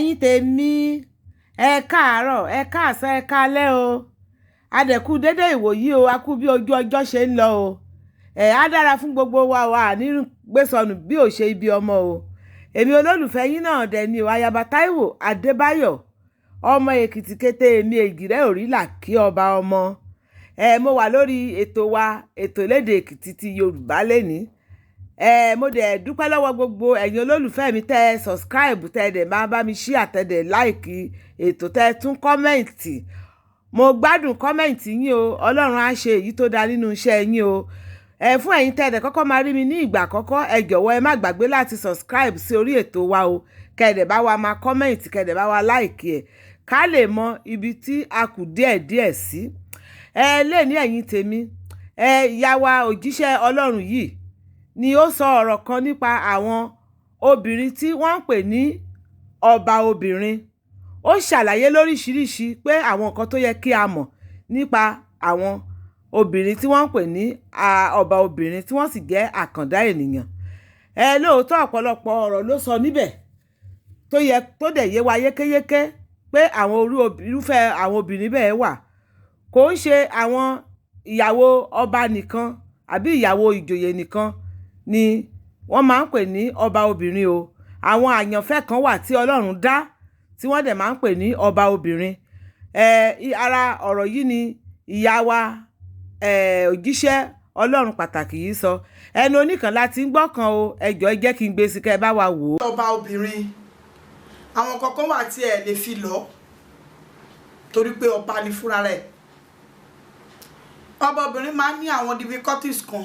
ẹ̀yin tèmi ẹ káàárọ̀ ẹ káàsán ẹ káalẹ́ o adẹ̀kú dédé ìwòyí o a kú bí ojú ọjọ́ ṣe ń lọ o á dára fún gbogbo wa wà nínú gbèsònù bí ò ṣe ibi ọmọ o èmi olólùfẹ́ yín náà dẹ̀ ni o ayaba Táíwò Adébáyọ̀ ọmọ Èkìtì kété èmi Ègìrẹ́ òrìlà kí ọba ọmọ mo wà lórí ètò wa ètò lédè Èkìtì ti Yorùbá lénìí mo dẹ̀ dúpẹ́ lọ́wọ́ gbogbo ẹ̀yin olólùfẹ́ mi tẹ́ ẹ subscribe tẹ́ ẹ dẹ̀ máa bá mi ṣí àtẹ̀dẹ̀ láìkì ètò tẹ́ ẹ tún kọ́mẹ̀ǹtì mo gbádùn kọ́mẹ̀ǹtì yín o Ọlọ́run á ṣe èyí tó dáa nínú iṣẹ́ yín o fún ẹ̀yin tẹ́ ẹ dẹ̀ kọ́kọ́ máa rí mi ní ìgbà àkọ́kọ́ ẹ jọ̀wọ́ ẹ má gbàgbé láti subscribe sí orí ètò wa o kẹ́ ẹ dẹ̀ bá wa máa kọ́mẹ̀ǹtì kẹ́ ẹ dẹ̀ bá wa láìkì ẹ̀ ká lè mọ ibi tí a kù díẹ̀díẹ̀ sí lè ní ẹ̀yin tèmi ìyá wa òjíṣẹ́ Ọlọ́run yìí ni ó sọ ọ̀rọ̀ kan nípa àwọn obìnrin tí wọ́n ń pè ní ọba obìnrin ó ṣàlàyé lóríṣiríṣi pé àwọn nǹkan tó yẹ kí a mọ̀ nípa àwọn obìnrin tí wọ́n ń pè ní ọba obìnrin tí wọ́n sì jẹ́ àkàndá ènìyàn lóòótọ́ ọ̀pọ̀lọpọ̀ ọ̀rọ̀ ló sọ níbẹ̀ tó dẹ̀ yé wa yékéyéké pé àwọn irúfẹ́ àwọn obìnrin bẹ́ẹ̀ wà kò ń ṣe àwọn ìyàwó ọba nìkan àbí ìyàwó ìjòyè nìkan ni wọ́n máa ń pè ní ọba obìnrin o àwọn àyànfẹ́ kan wà tí Ọlọ́run dá tí wọ́n dẹ̀ máa ń pè ní ọba obìnrin ara ọ̀rọ̀ yìí ni ìyá wa òjíṣẹ́ Ọlọ́run pàtàkì yìí sọ ẹnu oníkan láti ń gbọ́kàn o ẹjọ́ ẹ jẹ́ kí n gbé sí kẹ́ ẹ bá wa wò ó. ọba obìnrin àwọn kankan wà tí ẹ lè fi lọ torí pé ọba ni fúnra rẹ̀ ọba obìnrin máa ń ní àwọn difficulties kan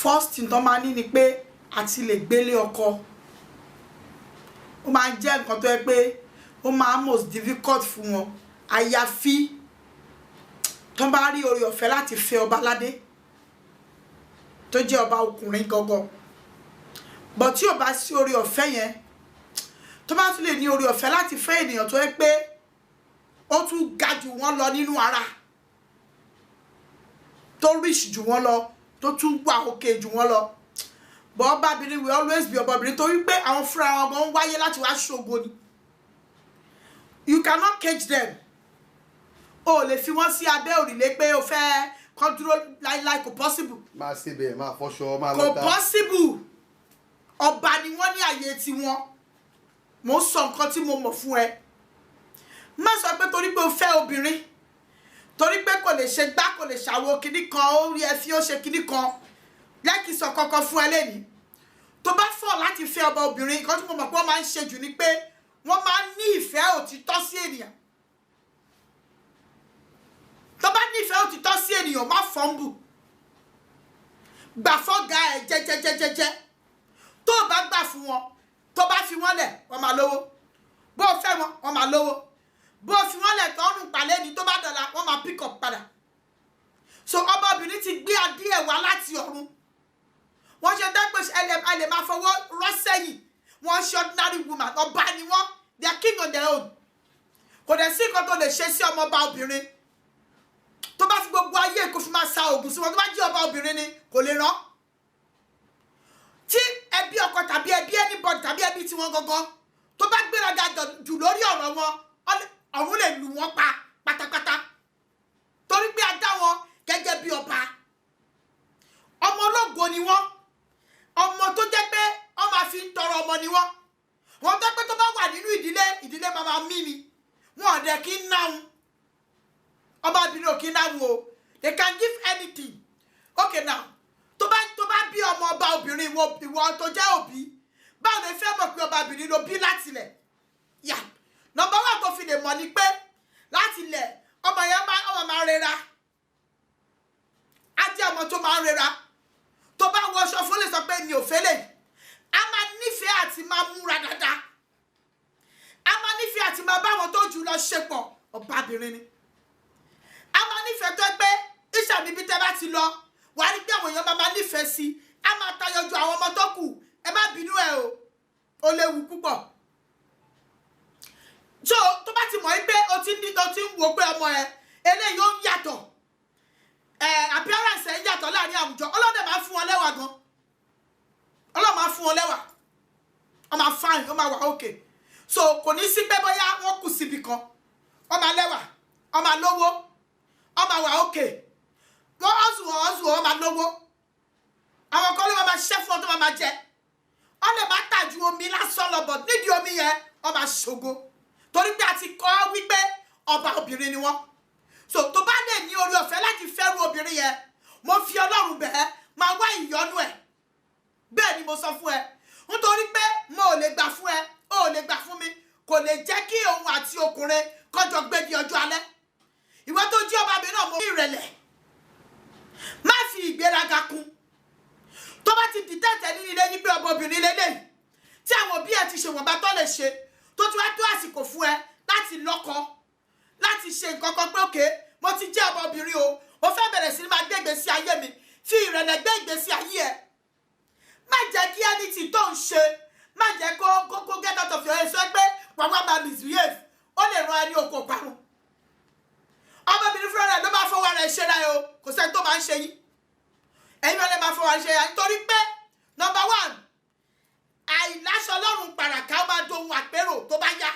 first thing tó máa ní ni pé àti lè gbélé ọkọ ó máa ń jẹ́ nǹkan tó yẹ pé ó máa most difficult fún wọn àyàfi tó bá rí oore ọ̀fẹ́ láti fẹ́ ọba aládé tó jẹ́ ọba ọkùnrin gangan but tí ò bá sí oore ọ̀fẹ́ yẹn tó bá tún lè ní oore ọ̀fẹ́ láti fẹ́ ènìyàn tó yẹ pé ó tún ga jù wọ́n lọ nínú ara tó rich jù wọ́n lọ tó tún wà òkè jù wọ́n lọ but ọbabìnrin will always be ọbabìnrin torí pé àwọn fúnra wọn gan wáyé láti wá ṣògo ni you cannot cage them o lè fi wọ́n sí abẹ́ òrìlé pé o fẹ́ kọ́ dúró láíláí kò possible. máa ṣe bẹ́ẹ̀ máa fọṣọ máa lọ́ta. kò possible ọba ni wọ́n ní àyè tiwọn mo ń sọ nǹkan tí mo mọ̀ fún ẹ má sọ pé torí pé o fẹ́ obìnrin torí pé kò lè ṣe gbá kò lè ṣàwo kinní kan ó rí ẹ fi ó ṣe kinní kan lẹ́kì sọ kankan fún ẹ lẹ́ni tó bá fọ̀ láti fẹ́ ọba obìnrin nǹkan tí mo mọ̀ pé wọ́n máa ń ṣe jù ni pé wọ́n máa ń ní ìfẹ́ òtítọ́ sí ènìyàn tó bá ní ìfẹ́ òtítọ́ sí ènìyàn má fọ́nbù gbà fọ́gà ẹ̀ jẹ́jẹ́jẹ́jẹ́ tó bá gbà fún wọn tó bá fi wọ́n lẹ̀ wọ́n máa lówó bó o fẹ́ wọn wọ́n máa lówó bó o fi wọ́n lẹ̀ tó ọ̀run pàlẹ́ ni tó bá dọ̀la wọ́n máa pick up padà so ọmọbìnrin ti gbé adé ẹ̀ wá láti ọ̀run wọ́n ṣe dẹ́gbẹ́ ẹ lè máa fọwọ́ rọ́ sẹ́yìn wọ́n ṣe ordinary woman ọba ni wọ́n they are king on their own kò dẹ̀ sí nǹkan tó lè ṣe sí ọmọọba obìnrin tó bá fi gbogbo ayé kó fi máa sa oògùn sí wọn tó bá jí ọba obìnrin ni kò lè rán tí ẹbí ọkọ tàbí ẹbí anybody tàbí ẹbí tiwọn gangan tó bá gbéraga jù lórí ọ̀rọ̀ wọn ọ̀run lè lù wọ́n pa pátápátá torí pé a dá wọn gẹ́gẹ́ bí ọba ọmọ ológo ni wọ́n ọmọ tó jẹ́ pé wọ́n máa fi ń tọrọ ọmọ ni wọ́n tó pé tó bá wà nínú ìdílé máa mí ni wọn ò dẹ̀ kí ń náwó ọbabìnrin ò kí ń náwó o they can give anything okay now tó bá bí ọmọ ọba obìnrin ìwọ tó jẹ́ òbí báwo lè fẹ́ mọ̀ pé ọbabìnrin ló bí látilẹ̀ yà nọmba wà tó fi lè mọ̀ ni pé látilẹ̀ ọmọ yẹn máa rẹra á jẹ́ ọmọ tó máa ń rẹra tó bá wọ aṣọ fún lè sọ pé mi ò fẹ́ lè a máa nífẹ̀ẹ́ àti máa múra dáadáa a máa nífẹ̀ẹ́ àti máa bá wọn tó jù lọ ṣe pọ̀ ọbabìnrin ni a máa nífẹ̀ẹ́ tó pé ìṣàmì ibi tẹ́ bá ti lọ wà á rí pé àwọn èèyàn máa nífẹ̀ẹ́ sí a máa tayọ ju àwọn ọmọ tó kù ẹ má bínú ẹ o ó léwu púpọ̀ tó bá ti mọ̀ pé o ti ń wo pé ọmọ ẹ eléyìí ó ń yàtọ̀ appearance ẹ yàtọ̀ láàrin àwùjọ ọlọ́dẹ máa fún wọn lẹ́wà gan ọlọ́run máa fún wọn lẹ́wà ó máa fine ó máa wà okay so kò ní sí pé bóyá wọ́n kù síbi kan wọ́n máa lẹ́wà wọ́n máa lówó wọ́n máa wà òkè wọ́n ọ̀sùn wọ́n máa lówó àwọn kan ló máa ṣiṣẹ́ fún ọ tó máa jẹ wọ́n lè má tà ju omi lásán lọ bọ̀ nídìí omi yẹn wọ́n máa ṣògo torí pé a ti kọ́ wípé ọba obìnrin ni wọ́n so tó bá lè ní orí ọ̀fẹ́ láti fẹ́rù obìnrin yẹn mo fi Ọlọ́run bẹ̀ ẹ́ máa wá ìyọ́nú ẹ̀ bẹ́ẹ̀ ni mo sọ fún ẹ nítorí pé mo ò lè gbà fún ẹ o ò lè gbà fún mi kò lè jẹ́ kí òun àti ọkùnrin kọjọ gbé di ọjọ́ alẹ́ ìwọ tó jí ọba mi náà mo ní ìrẹ̀lẹ̀ má fi ìgbéraga kún tó bá ti dìtẹ̀tẹ̀ nínú ilé yín pé ọba obìnrin lélẹ́yìí tí àwọn òbí ẹ ti ṣe wọ̀nba tó lè ṣe tó ti wá tó àsìkò fún ẹ láti lọ́kọ láti ṣe nǹkan kan pé òkè mo ti jẹ́ ọba obìnrin o mo fẹ́ bẹ̀rẹ̀ sí máa gbé ìgbésí ayé mi fi ìrẹ̀lẹ̀ gbé ìgbésí ayé ẹ má jẹ́ kí ẹni tí tó ń ṣe má jẹ́ kó get out of your head sọ pé wàá máa misbehave ó lè ran ẹni oko parun ọmọbìnrin fúnra rẹ̀ ló máa fọwọ́ rẹ̀ ṣe ra ẹ o kò sẹ́ni tó máa ń ṣe yìí ẹ̀yin náà lè máa fọwọ́ rẹ̀ ṣe ra nítorí pé number one àìláṣọ lọ́rùn pàràkà ó máa dohun àpérò tó bá yá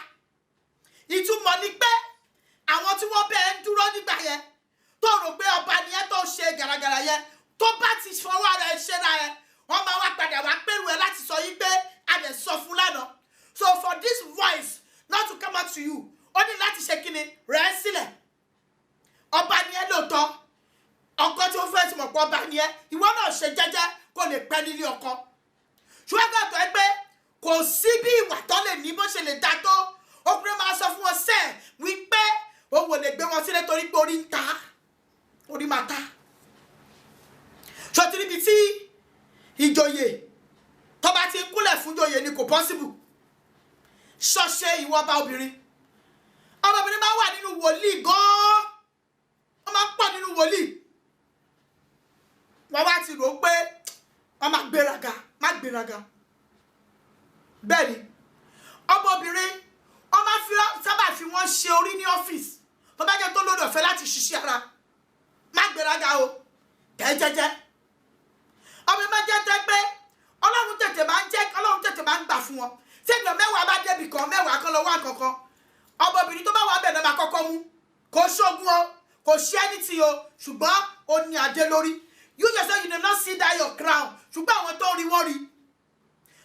ìtumọ̀ ni pé àwọn tí wọ́n bẹ́ẹ̀ ń dúró nígbà yẹn tó rò pé ọba nìyẹn tó ṣe gàràgàrà yẹn tó bá ti fọwọ́ rẹ̀ ṣe ra ẹ wọ́n máa wá padà wá pẹ̀lú ẹ láti sọ yí pé a lè sọ fún lánàá so for this voice not to come out to you ó ní láti ṣe kíni rẹ̀ sílẹ̀ ọba ni ẹ lóòótọ́ ọkọ tí ó fẹ́ ti mọ̀ pé ọba ni ẹ ìwọ náà ṣe jẹ́jẹ́ kó lè pẹ́ nílé ọkọ ṣùgbọ́n gbàgbọ́ ẹ pé kò sí bí ìwà tó lè ní bó ṣe lè dá tó ọkùnrin máa sọ fún wọn sẹ́ẹ̀ wípé òun ò lè gbé wọn sílẹ̀ torí pé orí ń ta orí máa ta ṣọtí níbi tí ìjòyè tó bá ti kúnlẹ̀ fún ìjòyè ni kò possible ṣọ́ṣe ìwọ ọba obìnrin ọmọbìnrin máa wà nínú wòlíì gan-an wọ́n máa ń pọ̀ nínú wòlíì wọ́n wá ti rò ó pé wọ́n máa gbéraga má gbéraga bẹ́ẹ̀ ni ọmọbìnrin wọ́n máa sábà fi wọ́n ṣe orí ní ọ́fíìsì tó bá jẹ́ tó lórí ọ̀fẹ́ láti ṣiṣẹ́ ara má gbéraga o tẹ́ jẹ́jẹ́ ọmọ ẹ má jẹ́ tẹ́ pé ọlọ́run tètè máa ń gbà fún wọn tí ènìyàn mẹ́wàá bá débì kan mẹ́wàá kan lọ́wọ́ àkọ́kọ́ ọmọbìnrin tó bá wà bẹ̀rẹ̀ máa kọ́kọ́ mú kò ṣógun o kò ṣe anything o ṣùgbọ́n ó ní adé lórí you yourself you do not see that your crown ṣùgbọ́n àwọn tó rí wọ́n rí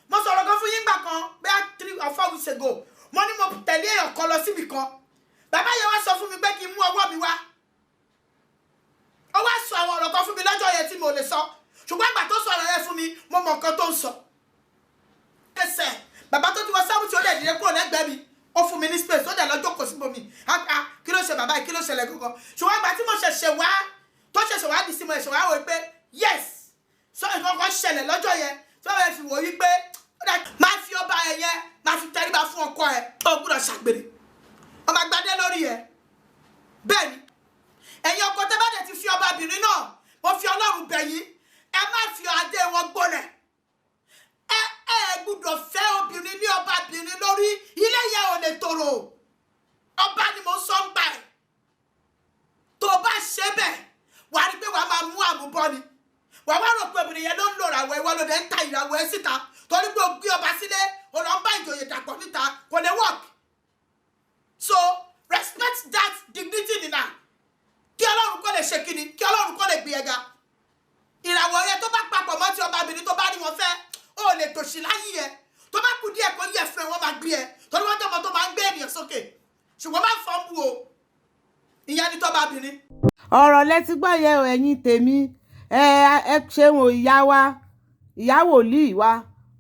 mo sọ̀rọ̀ kan fún yín gbà kan bẹ́ẹ̀ 3 or 4 weeks ago mo ní mo tẹ̀lé èèyàn kan lọ síbì kan bàbá yẹn wá sọ fún mi pé kí n mú ọwọ́ mi wá ó wá sọ àwọn ọ̀rọ̀ kan fún mi lọ́jọ́ yẹn tí mo lè sọ ṣùgbọ́n ìgbà tó sọ̀rọ̀ yẹn fún mi mo mọ nǹkan tó ń sọ ẹsẹ̀ bàbá tó ti wọ sábùtì ó dẹ̀ dìde kúrò lẹ́gbẹ̀ẹ́ mi ó fún mi ní space ó dẹ̀ lọ́jọ́ kò síbò mi kí ló ṣe bàbá yìí kí ló ṣẹlẹ̀ gangan ṣùgbọ́n ìgbà tí mo ṣẹ̀ṣẹ̀ wá dì sí mo ṣẹ̀ṣẹ̀ wá wò pé yes sọ nǹkan kan ṣẹlẹ̀ lọ́jọ́ yẹn tí wọ́n fẹ́ fi wò wípé máa fi ọba ẹ̀ yẹn máa fi tẹríba fún ọkọ ẹ̀ ó gbúdọ̀ ṣàgbèrè ọmọ àgbàdé lórí ẹ̀ bẹ́ẹ̀ ni ẹ̀yin ọkọ tẹ́ bá dẹ̀ ti fi ọbabìnrin náà mo fi Ọlọ́run bẹ̀ yín ẹ má fi adé wọn gbọ́lẹ̀ ẹ gbúdọ̀ fẹ́ obìnrin ní ọbabìnrin lórí ilé yẹn ò lè tòrò ọba ni mo sọ ń bà ẹ̀ tó o bá ṣe bẹ́ẹ̀ wàá rí pé wàá máa mú àmúbọ́ ni wàá wá rò pé obìnrin yẹn ló ń lò ràwọ̀ ìwọ ló dé ń ta ìràwọ̀ ẹ síta torí pé o gbé ọba sílé o lọ ń bá ìjòyè dàpọ̀ níta kò lè work so respect that dignity nìyà kí Ọlọ́run kó lè ṣe kíni kí Ọlọ́run kó lè gbé ẹga ìràwọ̀ yẹn tó bá papọ̀ mọ́ ti ọbabìnrin tó bá rí wọn fẹ́ ó lè tòṣì láyé ẹ tó bá kú díẹ̀ kó yẹ fún ẹ wọ́n máa gbé ẹ torí wọ́n jọmọ tó máa ń gbé ènìyàn sókè ṣùgbọ́n má fọ́n bú o ìyẹn ni tọ́babìnrin. ọ̀rọ̀ lẹ́tí gbọ́ yẹ ẹ̀yin tèmi ẹ ṣeun o ìyá wòlíì wa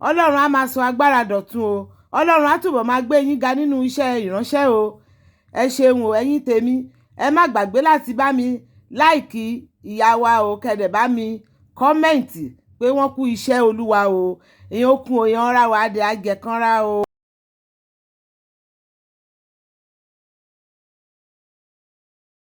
Ọlọ́run á máa sọ agbára dọ̀tun o Ọlọ́run á túbọ̀ máa gbé yín ga nínú iṣẹ́ ìránṣẹ́ o ẹ ṣeun o ẹ̀yin tèmi ẹ má gbàgbé láti bá mi láìkì ìyá wa o kẹ̀dẹ̀ bá mi kọ́mẹ̀ǹtì pé wọ́n kú iṣẹ́ Olúwa o èèyàn okun òyàn ra wa adé àjẹkànra o.